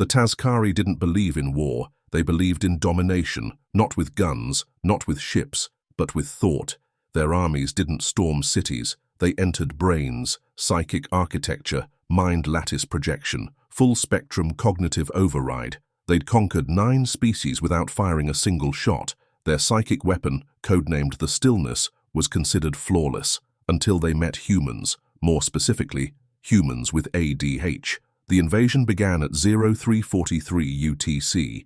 The Tazkari didn't believe in war, they believed in domination, not with guns, not with ships, but with thought. Their armies didn't storm cities, they entered brains, psychic architecture, mind lattice projection, full-spectrum cognitive override. They'd conquered 9 species without firing a single shot. Their psychic weapon, codenamed the Stillness, was considered flawless, until they met humans, more specifically, humans with ADHD. The invasion began at 0343 UTC.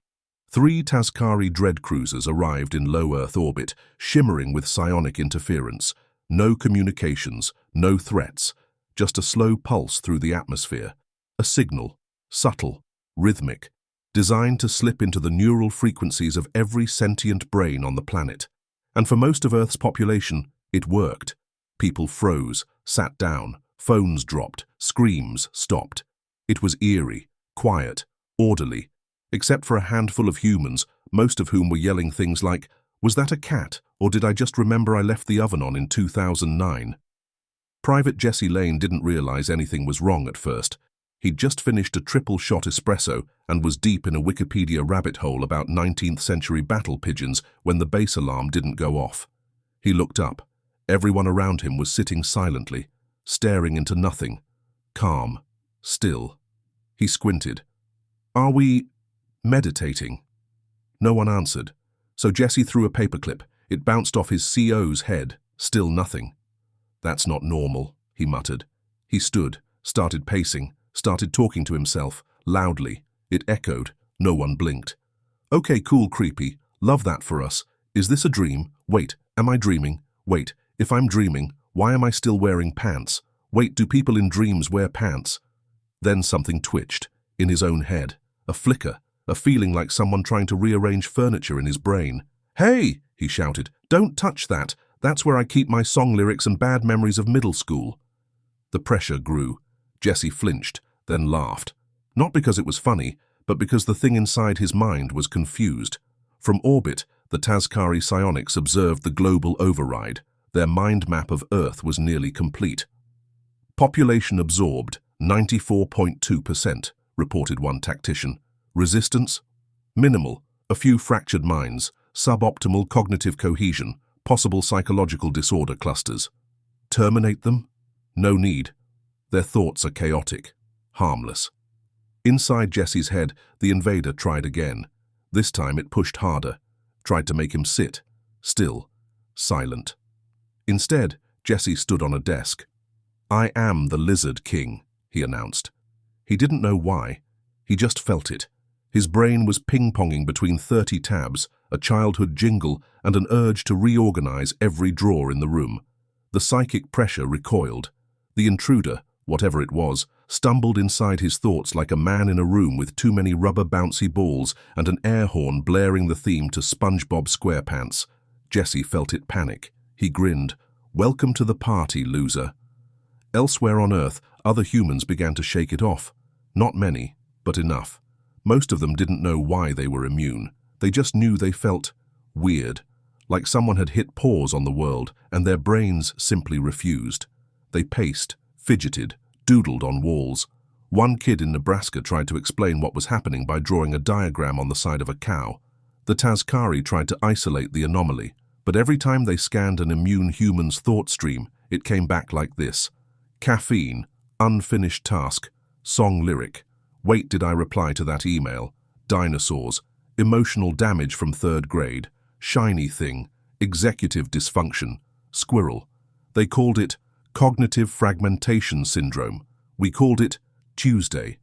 3 Tazkari dread cruisers arrived in low Earth orbit, shimmering with psionic interference. No communications, no threats, just a slow pulse through the atmosphere. A signal, subtle, rhythmic, designed to slip into the neural frequencies of every sentient brain on the planet. And for most of Earth's population, it worked. People froze, sat down, phones dropped, screams stopped. It was eerie, quiet, orderly, except for a handful of humans, most of whom were yelling things like, "Was that a cat, or did I just remember I left the oven on in 2009? Private Jesse Lane didn't realize anything was wrong at first. He'd just finished a triple-shot espresso and was deep in a Wikipedia rabbit hole about 19th century battle pigeons when the base alarm didn't go off. He looked up. Everyone around him was sitting silently, staring into nothing, calm, still. He squinted. "Are we meditating?" No one answered, so Jesse threw a paperclip. It bounced off his CO's head, still nothing. "That's not normal," he muttered. He stood, started pacing, started talking to himself, loudly. It echoed. No one blinked. "Okay, cool, creepy. Love that for us. Is this a dream? Wait, am I dreaming? Wait, if I'm dreaming, why am I still wearing pants? Wait, do people in dreams wear pants?" Then something twitched, in his own head. A flicker, a feeling like someone trying to rearrange furniture in his brain. "Hey!" he shouted. "Don't touch that. That's where I keep my song lyrics and bad memories of middle school." The pressure grew. Jesse flinched, then laughed. Not because it was funny, but because the thing inside his mind was confused. From orbit, the Tazkari psionics observed the global override. Their mind map of Earth was nearly complete. "Population absorbed, 94.2%, reported one tactician. "Resistance? Minimal. A few fractured minds, suboptimal cognitive cohesion, possible psychological disorder clusters. Terminate them? No need. Their thoughts are chaotic, harmless." Inside Jesse's head, the invader tried again. This time it pushed harder, tried to make him sit, still, silent. Instead, Jesse stood on a desk. "I am the Lizard King," he announced. He didn't know why. He just felt it. His brain was ping-ponging between 30 tabs, a childhood jingle, and an urge to reorganize every drawer in the room. The psychic pressure recoiled. The intruder, whatever it was, stumbled inside his thoughts like a man in a room with too many rubber bouncy balls and an air horn blaring the theme to SpongeBob SquarePants. Jesse felt it panic. He grinned. "Welcome to the party, loser." Elsewhere on Earth, other humans began to shake it off. Not many, but enough. Most of them didn't know why they were immune. They just knew they felt weird, like someone had hit pause on the world and their brains simply refused. They paced, fidgeted, doodled on walls. One kid in Nebraska tried to explain what was happening by drawing a diagram on the side of a cow. The Tazkari tried to isolate the anomaly, but every time they scanned an immune human's thought stream, it came back like this. Caffeine, unfinished task, song lyric. Wait, did I reply to that email? Dinosaurs, emotional damage from 3rd grade, shiny thing, executive dysfunction, squirrel. They called it cognitive fragmentation syndrome. We called it Tuesday.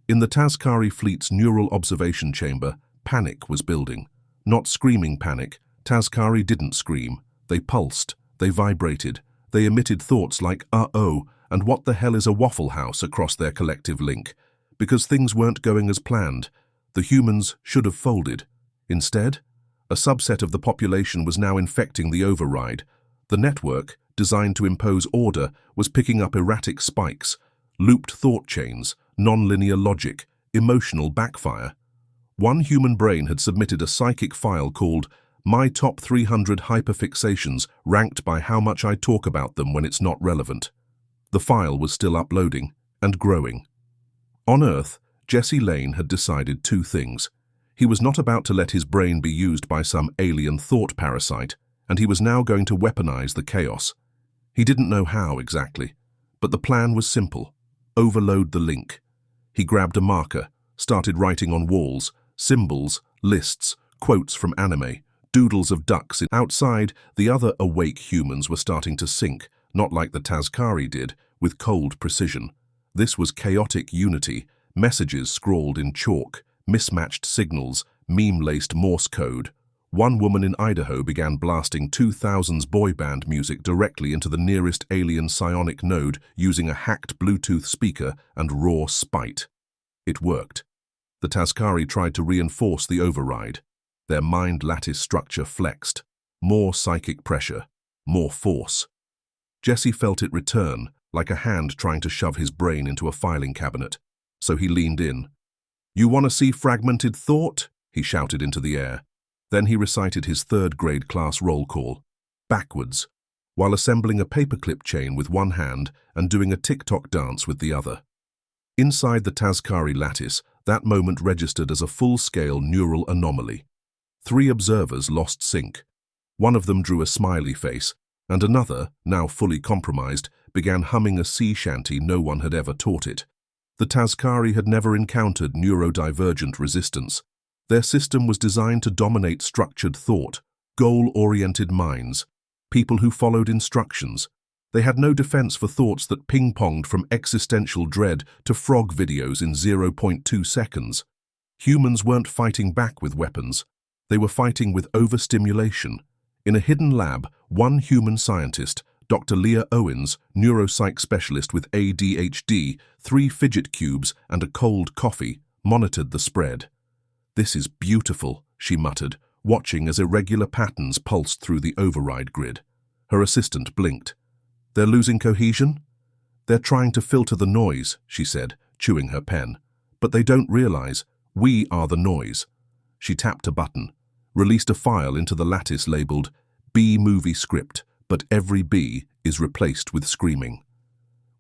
In the Tazkari fleet's neural observation chamber, panic was building. Not screaming panic. Tazkari didn't scream. They pulsed, they vibrated, they emitted thoughts like "uh-oh" and "what the hell is a Waffle House" across their collective link. Because things weren't going as planned. The humans should have folded. Instead, a subset of the population was now infecting the override. The network, designed to impose order, was picking up erratic spikes, looped thought chains, non-linear logic, emotional backfire. One human brain had submitted a psychic file called "My Top 300 Hyperfixations Ranked by How Much I Talk About Them When It's Not Relevant." The file was still uploading and growing. On Earth, Jesse Lane had decided two things. He was not about to let his brain be used by some alien thought parasite, and he was now going to weaponize the chaos. He didn't know how exactly, but the plan was simple. Overload the link. He grabbed a marker, started writing on walls, symbols, lists, quotes from anime, doodles of ducks. Outside, the other awake humans were starting to sync, not like the Tazkari did, with cold precision. This was chaotic unity, messages scrawled in chalk, mismatched signals, meme-laced Morse code. One woman in Idaho began blasting 2000s boy band music directly into the nearest alien psionic node using a hacked Bluetooth speaker and raw spite. It worked. The Tazkari tried to reinforce the override. Their mind lattice structure flexed. More psychic pressure, more force. Jesse felt it return, like a hand trying to shove his brain into a filing cabinet. So he leaned in. "You want to see fragmented thought?" he shouted into the air. Then he recited his third-grade class roll call, backwards, while assembling a paperclip chain with one hand and doing a TikTok dance with the other. Inside the Tazkari lattice, that moment registered as a full-scale neural anomaly. 3 observers lost sync. One of them drew a smiley face, and another, now fully compromised, began humming a sea shanty no one had ever taught it. The Tazkari had never encountered neurodivergent resistance. Their system was designed to dominate structured thought, goal-oriented minds, people who followed instructions. They had no defense for thoughts that ping-ponged from existential dread to frog videos in 0.2 seconds. Humans weren't fighting back with weapons. They were fighting with overstimulation. In a hidden lab, one human scientist, Dr. Leah Owens, neuropsych specialist with ADHD, 3 fidget cubes and a cold coffee, monitored the spread. "This is beautiful," she muttered, watching as irregular patterns pulsed through the override grid. Her assistant blinked. "They're losing cohesion?" "They're trying to filter the noise," she said, chewing her pen. "But they don't realize we are the noise." She tapped a button, released a file into the lattice labeled B-movie script, but every B is replaced with screaming.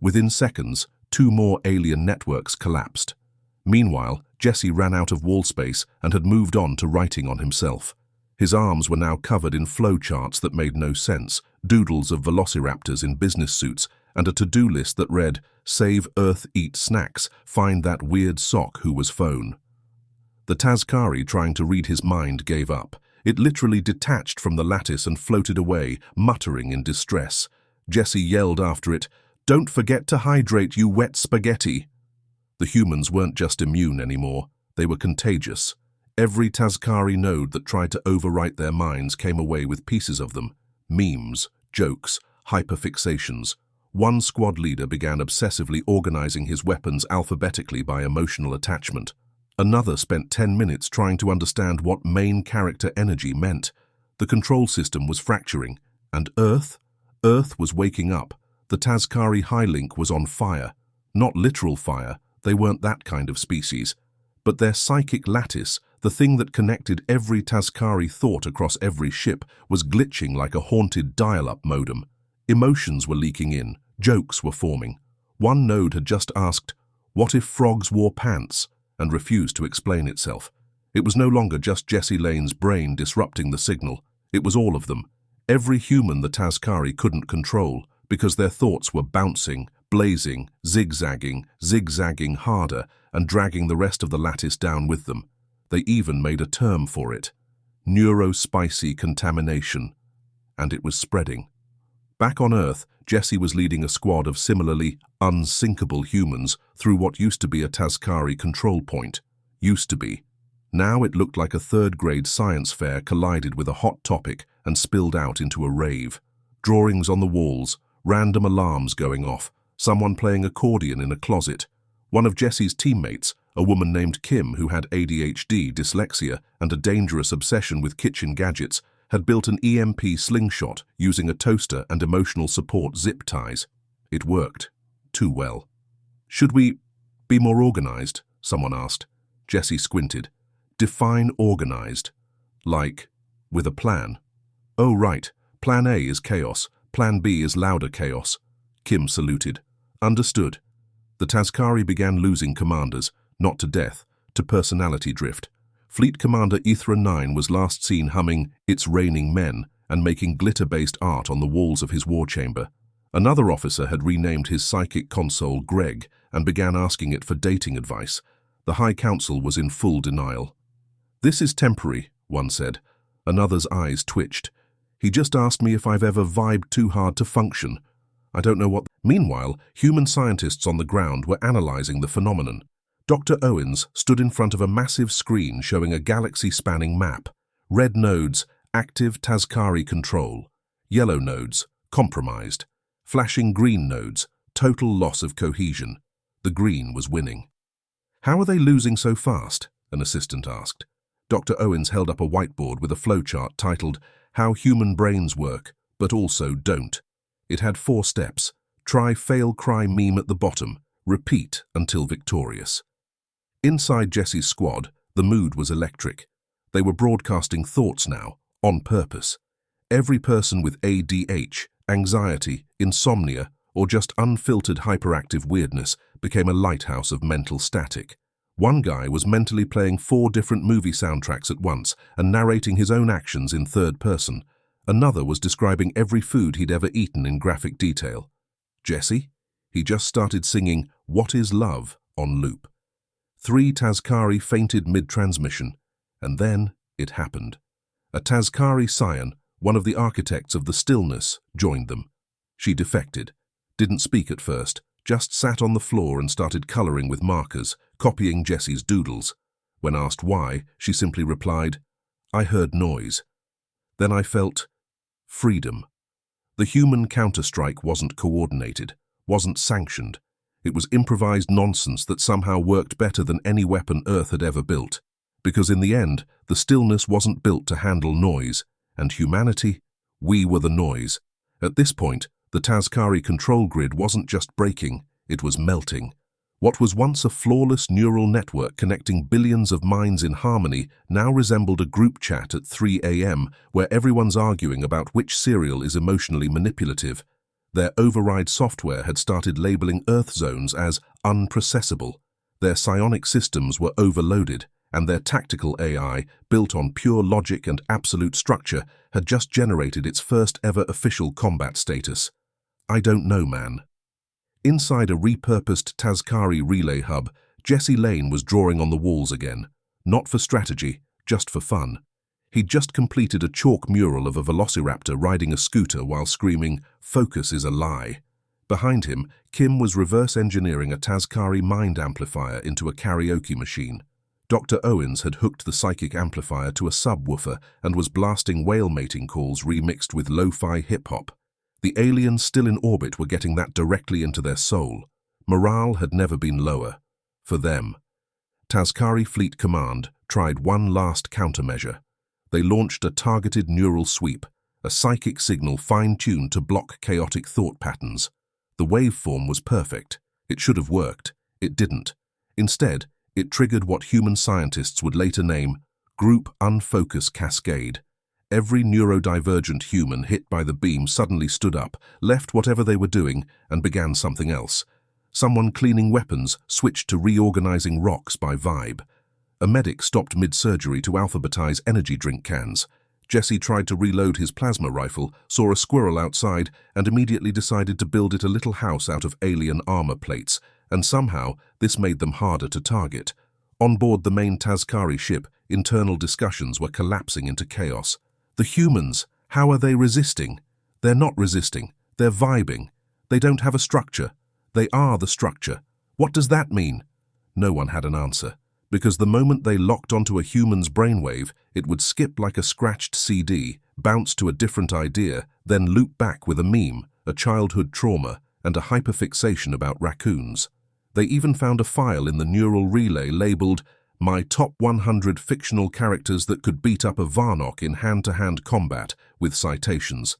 Within seconds, 2 more alien networks collapsed. Meanwhile, Jesse ran out of wall space and had moved on to writing on himself. His arms were now covered in flowcharts that made no sense, doodles of velociraptors in business suits, and a to-do list that read, "Save Earth, eat snacks, find that weird sock who was phone." The Tazkari, trying to read his mind, gave up. It literally detached from the lattice and floated away, muttering in distress. Jesse yelled after it, "Don't forget to hydrate, you wet spaghetti." The humans weren't just immune anymore, they were contagious. Every Tazkari node that tried to overwrite their minds came away with pieces of them. Memes, jokes, hyperfixations. One squad leader began obsessively organizing his weapons alphabetically by emotional attachment. Another spent 10 minutes trying to understand what main character energy meant. The control system was fracturing. And Earth? Earth was waking up. The Tazkari high link was on fire. Not literal fire, they weren't that kind of species. But their psychic lattice, the thing that connected every Tazkari thought across every ship, was glitching like a haunted dial-up modem. Emotions were leaking in, jokes were forming. One node had just asked, "What if frogs wore pants?" and refused to explain itself. It was no longer just Jesse Lane's brain disrupting the signal. It was all of them. Every human the Tazkari couldn't control, because their thoughts were bouncing, blazing, zigzagging harder, and dragging the rest of the lattice down with them. They even made a term for it. Neurospicy contamination. And it was spreading. Back on Earth, Jesse was leading a squad of similarly unsinkable humans through what used to be a Tazkari control point. Used to be. Now it looked like a third-grade science fair collided with a hot topic and spilled out into a rave. Drawings on the walls, random alarms going off, someone playing accordion in a closet. One of Jesse's teammates, a woman named Kim who had ADHD, dyslexia, and a dangerous obsession with kitchen gadgets, had built an EMP slingshot using a toaster and emotional support zip ties. It worked. Too well. "Should we be more organized?" someone asked. Jesse squinted. "Define organized." "Like, with a plan." "Oh, right. Plan A is chaos. Plan B is louder chaos." Kim saluted. "Understood." The Tazkari began losing commanders, not to death, to personality drift. Fleet Commander Ithra 9 was last seen humming "It's Raining Men" and making glitter-based art on the walls of his war chamber. Another officer had renamed his psychic console Greg and began asking it for dating advice. The High Council was in full denial. "This is temporary," one said. Another's eyes twitched. "He just asked me if I've ever vibed too hard to function. I don't know what." Meanwhile, human scientists on the ground were analyzing the phenomenon. Dr. Owens stood in front of a massive screen showing a galaxy-spanning map. Red nodes, active Tazkari control. Yellow nodes, compromised. Flashing green nodes, total loss of cohesion. The green was winning. "How are they losing so fast?" an assistant asked. Dr. Owens held up a whiteboard with a flowchart titled "How Human Brains Work, but Also Don't." It had 4 steps. Try, fail, cry, meme at the bottom. Repeat until victorious. Inside Jesse's squad, the mood was electric. They were broadcasting thoughts now, on purpose. Every person with ADHD, anxiety, insomnia, or just unfiltered hyperactive weirdness became a lighthouse of mental static. One guy was mentally playing 4 different movie soundtracks at once and narrating his own actions in third person. Another was describing every food he'd ever eaten in graphic detail. Jesse? He just started singing "What is Love" on loop. 3 Tazkari fainted mid-transmission, and then it happened. A Tazkari scion, one of the architects of the stillness, joined them. She defected, didn't speak at first, just sat on the floor and started coloring with markers, copying Jesse's doodles. When asked why, she simply replied, "I heard noise. Then I felt freedom." The human counterstrike wasn't coordinated, wasn't sanctioned. It was improvised nonsense that somehow worked better than any weapon Earth had ever built. Because in the end, the stillness wasn't built to handle noise, and humanity, we were the noise. At this point, the Tazkari control grid wasn't just breaking, it was melting. What was once a flawless neural network connecting billions of minds in harmony now resembled a group chat at 3 a.m. where everyone's arguing about which cereal is emotionally manipulative. Their override software had started labeling Earth zones as unprocessable. Their psionic systems were overloaded, and their tactical AI, built on pure logic and absolute structure, had just generated its first ever official combat status. "I don't know, man." Inside a repurposed Tazkari relay hub, Jesse Lane was drawing on the walls again. Not for strategy, just for fun. He'd just completed a chalk mural of a velociraptor riding a scooter while screaming, "Focus is a lie." Behind him, Kim was reverse engineering a Tazkari mind amplifier into a karaoke machine. Dr. Owens had hooked the psychic amplifier to a subwoofer and was blasting whale mating calls remixed with lo-fi hip-hop. The aliens still in orbit were getting that directly into their soul. Morale had never been lower. For them. Tazkari Fleet Command tried one last countermeasure. They launched a targeted neural sweep, a psychic signal fine-tuned to block chaotic thought patterns. The waveform was perfect. It should have worked. It didn't. Instead, it triggered what human scientists would later name Group Unfocus Cascade. Every neurodivergent human hit by the beam suddenly stood up, left whatever they were doing, and began something else. Someone cleaning weapons switched to reorganizing rocks by vibe. A medic stopped mid-surgery to alphabetize energy drink cans. Jesse tried to reload his plasma rifle, saw a squirrel outside, and immediately decided to build it a little house out of alien armor plates, and somehow this made them harder to target. On board the main Tazkari ship, internal discussions were collapsing into chaos. The humans, how are they resisting? They're not resisting, they're vibing. They don't have a structure. They are the structure. What does that mean? No one had an answer. Because the moment they locked onto a human's brainwave, it would skip like a scratched CD, bounce to a different idea, then loop back with a meme, a childhood trauma, and a hyperfixation about raccoons. They even found a file in the neural relay labeled "My top 100 fictional characters that could beat up a Varnock in hand-to-hand combat," with citations.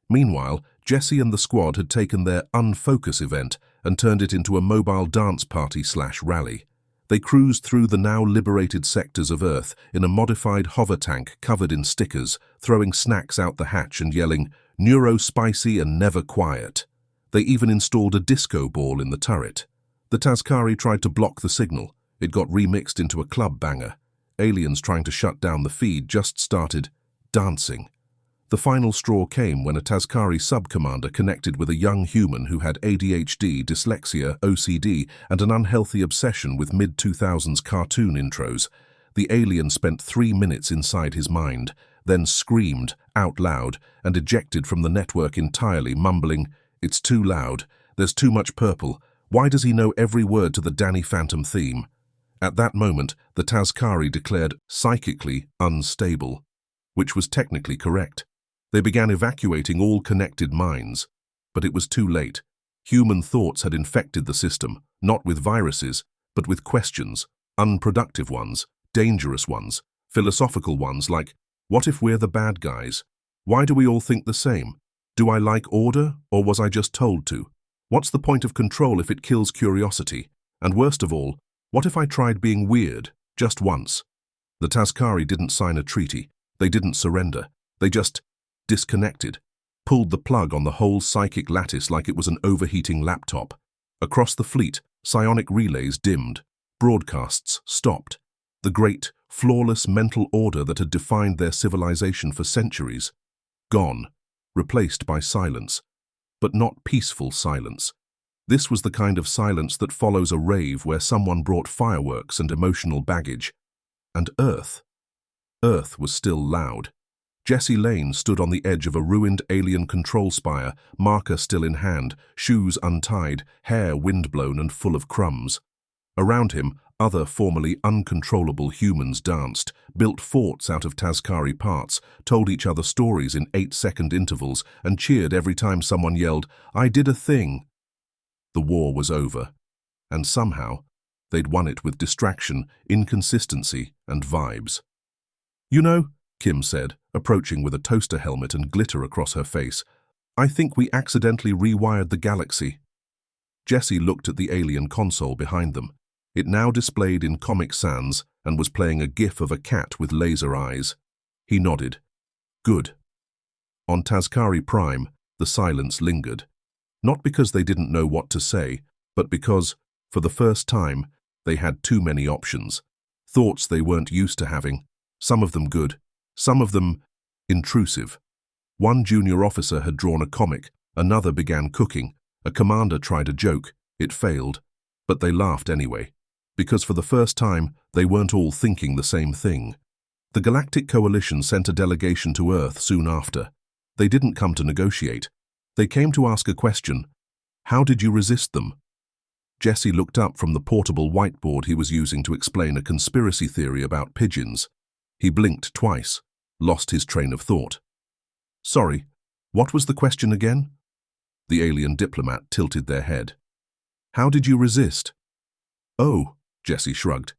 Meanwhile, Jesse and the squad had taken their Unfocus event and turned it into a mobile dance party/rally. They cruised through the now liberated sectors of Earth in a modified hover tank covered in stickers, throwing snacks out the hatch and yelling, "Neurospicy and never quiet." They even installed a disco ball in the turret. The Tazkari tried to block the signal. It got remixed into a club banger. Aliens trying to shut down the feed just started dancing. The final straw came when a Tazkari sub-commander connected with a young human who had ADHD, dyslexia, OCD, and an unhealthy obsession with mid-2000s cartoon intros. The alien spent 3 minutes inside his mind, then screamed out loud and ejected from the network entirely, mumbling, "It's too loud. There's too much purple. Why does he know every word to the Danny Phantom theme?" At that moment, the Tazkari declared psychically unstable, which was technically correct. They began evacuating all connected minds, but it was too late. Human thoughts had infected the system, not with viruses, but with questions, unproductive ones, dangerous ones, philosophical ones like, what if we're the bad guys? Why do we all think the same? Do I like order, or was I just told to? What's the point of control if it kills curiosity? And worst of all, what if I tried being weird, just once? The Tazkari didn't sign a treaty. They didn't surrender. They just disconnected, pulled the plug on the whole psychic lattice like it was an overheating laptop. Across the fleet, psionic relays dimmed, broadcasts stopped. The great, flawless mental order that had defined their civilization for centuries, gone, replaced by silence, but not peaceful silence. This was the kind of silence that follows a rave where someone brought fireworks and emotional baggage. And Earth was still loud. Jesse Lane stood on the edge of a ruined alien control spire, marker still in hand, shoes untied, hair windblown and full of crumbs. Around him, other formerly uncontrollable humans danced, built forts out of Tazkari parts, told each other stories in 8-second intervals, and cheered every time someone yelled, "I did a thing." The war was over, and somehow they'd won it with distraction, inconsistency, and vibes. "You know," Kim said, approaching with a toaster helmet and glitter across her face, "I think we accidentally rewired the galaxy." Jesse looked at the alien console behind them. It now displayed in Comic Sans and was playing a gif of a cat with laser eyes. He nodded. Good. On Tazkari Prime, the silence lingered. Not because they didn't know what to say, but because, for the first time, they had too many options. Thoughts they weren't used to having, some of them good, some of them intrusive. One junior officer had drawn a comic, another began cooking, a commander tried a joke, it failed, but they laughed anyway, because for the first time they weren't all thinking the same thing. The Galactic Coalition sent a delegation to Earth soon after. They didn't come to negotiate. They came to ask a question. How did you resist them? Jesse looked up from the portable whiteboard he was using to explain a conspiracy theory about pigeons. He blinked twice, lost his train of thought. Sorry, what was the question again? The alien diplomat tilted their head. How did you resist? Oh, Jesse shrugged.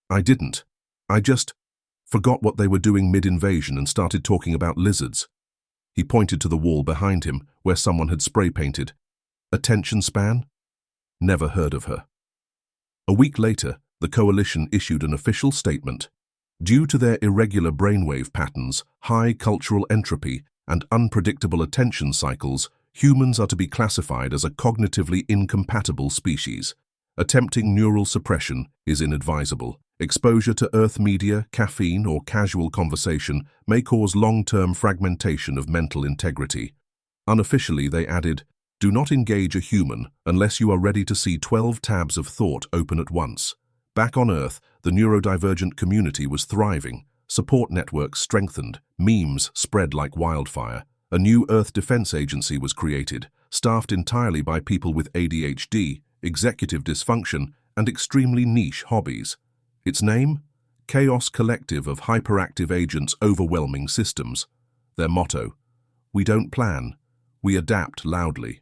I didn't. I just forgot what they were doing mid-invasion and started talking about lizards. He pointed to the wall behind him, where someone had spray-painted. Attention span? Never heard of her. A week later, the coalition issued an official statement. Due to their irregular brainwave patterns, high cultural entropy, and unpredictable attention cycles, humans are to be classified as a cognitively incompatible species. Attempting neural suppression is inadvisable. Exposure to Earth media, caffeine, or casual conversation may cause long-term fragmentation of mental integrity. Unofficially, they added, do not engage a human unless you are ready to see 12 tabs of thought open at once. Back on Earth, the neurodivergent community was thriving. Support networks strengthened, memes spread like wildfire. A new Earth Defense Agency was created, staffed entirely by people with ADHD, executive dysfunction, and extremely niche hobbies. Its name? Chaos Collective of Hyperactive Agents Overwhelming Systems. Their motto, we don't plan, we adapt loudly.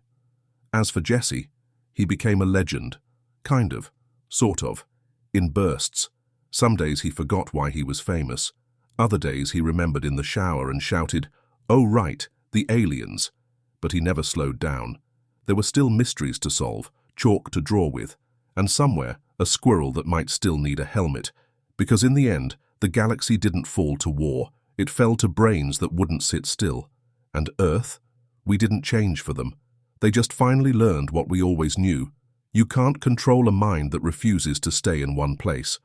As for Jesse, he became a legend, kind of, sort of, in bursts. Some days he forgot why he was famous. Other days he remembered in the shower and shouted, oh right, the aliens. But he never slowed down. There were still mysteries to solve, chalk to draw with, and somewhere a squirrel that might still need a helmet, because in the end, the galaxy didn't fall to war. It fell to brains that wouldn't sit still. And Earth? We didn't change for them. They just finally learned what we always knew. You can't control a mind that refuses to stay in one place.